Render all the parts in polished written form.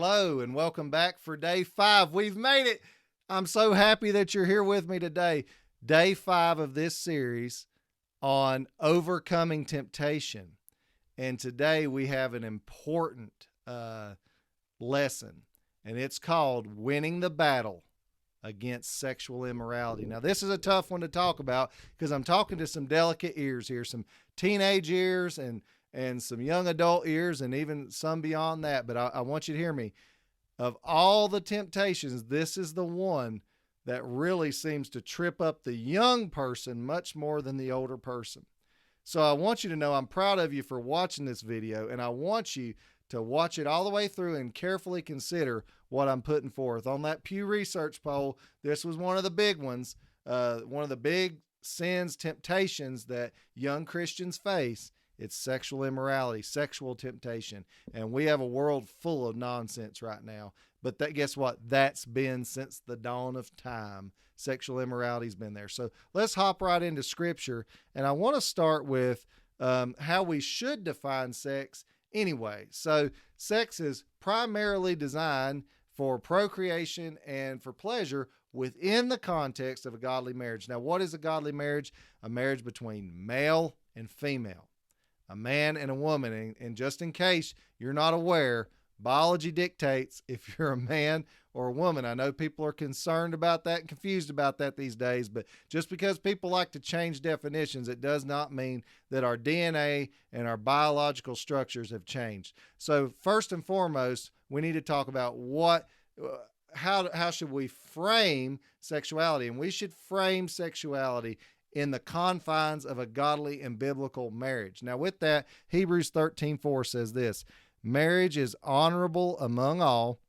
Hello and welcome back for day 5. We've made it. I'm so happy that you're here with me today. Day 5 of this series on overcoming temptation. And today we have an important lesson, and it's called winning the battle against sexual immorality. Now, this is a tough one to talk about because I'm talking to some delicate ears here, some teenage ears and some young adult ears, and even some beyond that. But I want you to hear me. Of all the temptations, this is the one that really seems to trip up the young person much more than the older person. So I want you to know I'm proud of you for watching this video, and I want you to watch it all the way through and carefully consider what I'm putting forth. On that Pew Research poll, this was one of the big ones, one of the big sins, temptations that young Christians face. It's sexual immorality, sexual temptation. And we have a world full of nonsense right now. But guess what? That's been since the dawn of time. Sexual immorality's been there. So let's hop right into Scripture. And I want to start with how we should define sex anyway. So sex is primarily designed for procreation and for pleasure within the context of a godly marriage. Now, what is a godly marriage? A marriage between male and female, a man and a woman. And just in case you're not aware, biology dictates if you're a man or a woman. I know people are concerned about that and confused about that these days, but just because people like to change definitions, it does not mean that our DNA and our biological structures have changed. So first and foremost, we need to talk about how should we frame sexuality? And we should frame sexuality in the confines of a godly and biblical marriage. Now with that, Hebrews 13:4 says this: marriage is honorable among all,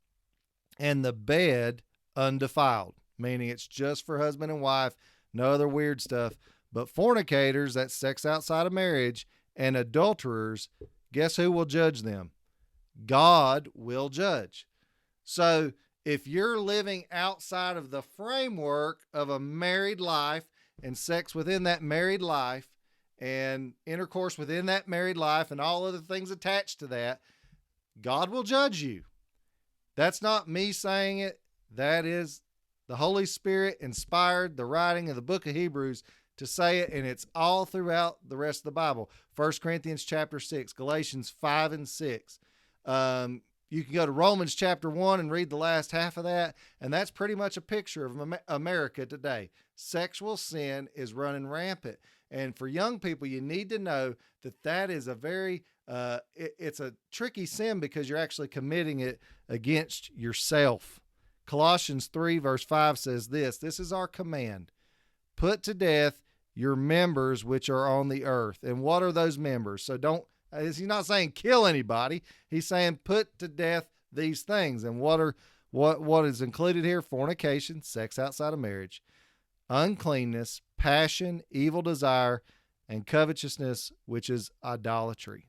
and the bed undefiled, meaning it's just for husband and wife, no other weird stuff. But fornicators, that's sex outside of marriage, and adulterers, guess who will judge them? God will judge. So if you're living outside of the framework of a married life and sex within that married life and intercourse within that married life and all other things attached to that, God will judge you. That's not me saying it. That is the Holy Spirit inspired the writing of the book of Hebrews to say it, and it's all throughout the rest of the Bible. 1 Corinthians chapter 6, Galatians 5 and 6. You can go to Romans chapter 1 and read the last half of that, and that's pretty much a picture of America today. Sexual sin is running rampant. And for young people, you need to know that that is a very, it's a tricky sin because you're actually committing it against yourself. Colossians 3 verse 5 says this is our command: put to death your members which are on the earth. And what are those members? So he's not saying kill anybody. He's saying put to death these things. And what is included here? Fornication, sex outside of marriage, uncleanness, passion, evil desire, and covetousness, which is idolatry.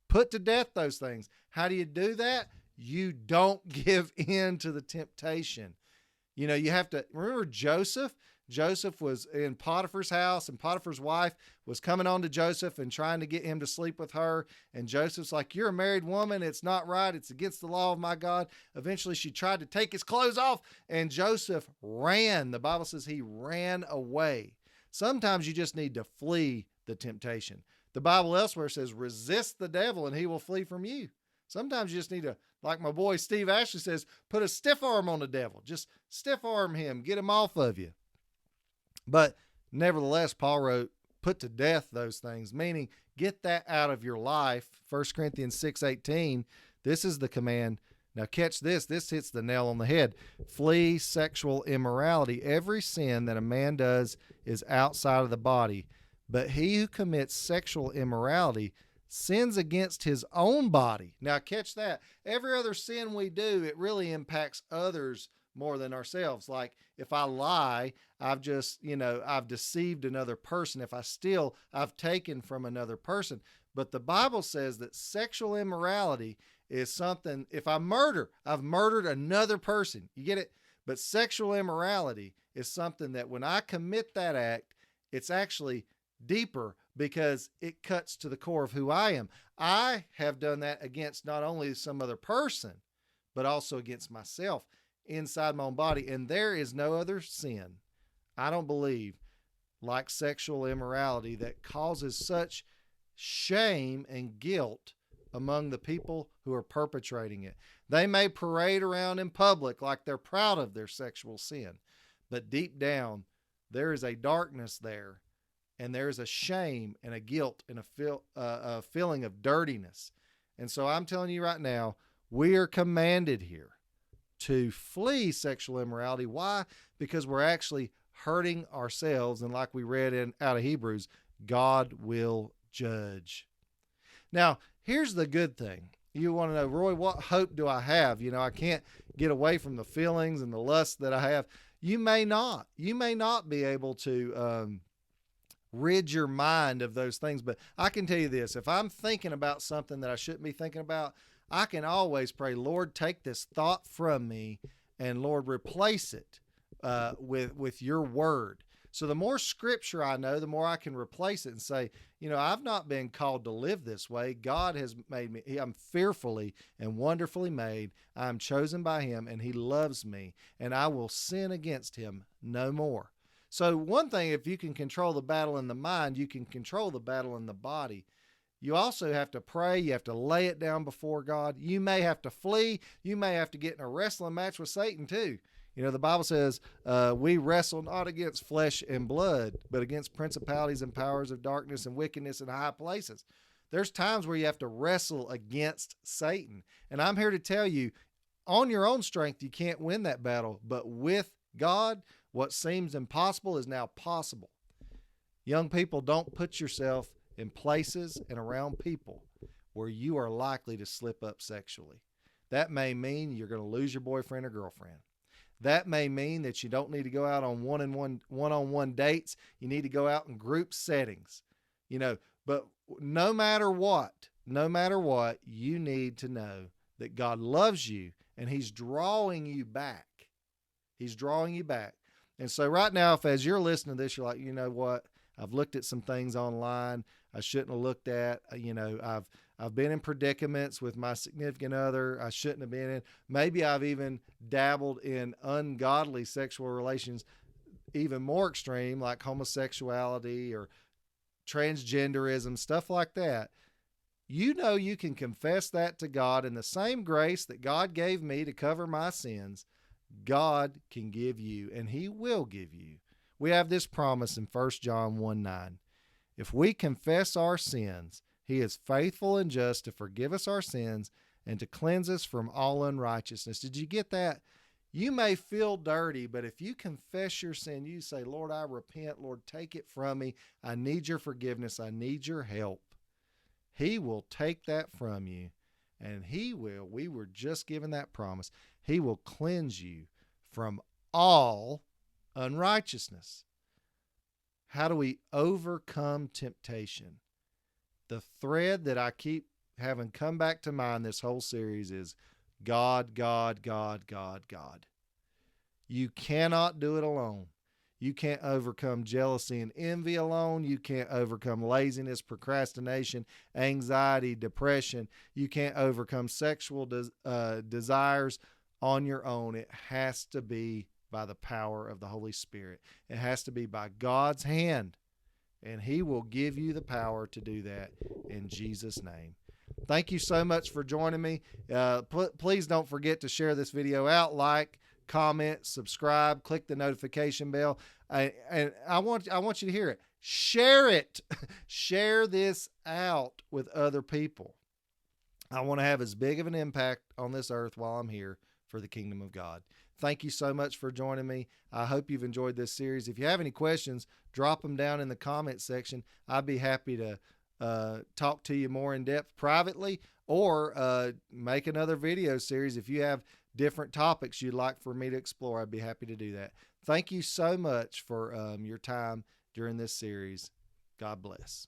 Put to death those things. How do you do that? You don't give in to the temptation. You know, you have to remember Joseph. Joseph was in Potiphar's house, and Potiphar's wife was coming on to Joseph and trying to get him to sleep with her. And Joseph's like, you're a married woman. It's not right. It's against the law of my God. Eventually, she tried to take his clothes off, and Joseph ran. The Bible says he ran away. Sometimes you just need to flee the temptation. The Bible elsewhere says, resist the devil, and he will flee from you. Sometimes you just need to, like my boy Steve Ashley says, put a stiff arm on the devil. Just stiff arm him. Get him off of you. But nevertheless, Paul wrote, put to death those things, meaning get that out of your life. 1 Corinthians 6:18, this is the command. Now catch this. This hits the nail on the head. Flee sexual immorality. Every sin that a man does is outside of the body, but he who commits sexual immorality sins against his own body. Now catch that. Every other sin we do, it really impacts others more than ourselves. Like if I lie, I've deceived another person. If I steal, I've taken from another person. But the Bible says that sexual immorality is something, if I murder, I've murdered another person. You get it? But sexual immorality is something that when I commit that act, it's actually deeper because it cuts to the core of who I am. I have done that against not only some other person, but also against myself inside my own body. And there is no other sin, I don't believe, like sexual immorality that causes such shame and guilt among the people who are perpetrating it. They may parade around in public like they're proud of their sexual sin, but deep down, there is a darkness there, and there is a shame and a guilt and a feeling of dirtiness. And so I'm telling you right now, we are commanded here to flee sexual immorality. Why? Because we're actually hurting ourselves, and like we read out of Hebrews, God will judge. Now, here's the good thing. You want to know, Roy, what hope do I have? I can't get away from the feelings and the lust that I have. You may not be able to rid your mind of those things, but I can tell you this: if I'm thinking about something that I shouldn't be thinking about, I can always pray, Lord, take this thought from me, and Lord, replace it with your word. So the more scripture I know, the more I can replace it and say, I've not been called to live this way. God has made me. I'm fearfully and wonderfully made. I'm chosen by him, and he loves me, and I will sin against him no more. So one thing, if you can control the battle in the mind, you can control the battle in the body. You also have to pray. You have to lay it down before God. You may have to flee. You may have to get in a wrestling match with Satan too. The Bible says we wrestle not against flesh and blood, but against principalities and powers of darkness and wickedness in high places. There's times where you have to wrestle against Satan. And I'm here to tell you, on your own strength, you can't win that battle. But with God, what seems impossible is now possible. Young people, don't put yourself in places and around people where you are likely to slip up sexually. That may mean you're going to lose your boyfriend or girlfriend. That may mean that you don't need to go out on one-on-one dates. You need to go out in group settings, but no matter what, you need to know that God loves you and he's drawing you back. He's drawing you back. And so right now, if as you're listening to this, you're like, you know what? I've looked at some things online I shouldn't have looked at. I've been in predicaments with my significant other I shouldn't have been in. Maybe I've even dabbled in ungodly sexual relations, even more extreme, like homosexuality or transgenderism, stuff like that. You can confess that to God, in the same grace that God gave me to cover my sins, God can give you, and he will give you. We have this promise in 1 John 1:9. If we confess our sins, he is faithful and just to forgive us our sins and to cleanse us from all unrighteousness. Did you get that? You may feel dirty, but if you confess your sin, you say, Lord, I repent. Lord, take it from me. I need your forgiveness. I need your help. He will take that from you, and we were just given that promise, he will cleanse you from all unrighteousness. How do we overcome temptation? The thread that I keep having come back to mind this whole series is God, God, God, God, God. You cannot do it alone. You can't overcome jealousy and envy alone. You can't overcome laziness, procrastination, anxiety, depression. You can't overcome sexual desires on your own. It has to be by the power of the Holy Spirit. It has to be by God's hand, and he will give you the power to do that in Jesus' name. Thank you so much for joining me. Please don't forget to share this video out, like, comment, subscribe, click the notification bell. And I want you to hear it. Share it. Share this out with other people. I want to have as big of an impact on this earth while I'm here for the kingdom of God. Thank you so much for joining me. I hope you've enjoyed this series. If you have any questions, drop them down in the comment section. I'd be happy to talk to you more in depth privately, or make another video series. If you have different topics you'd like for me to explore, I'd be happy to do that. Thank you so much for your time during this series. God bless.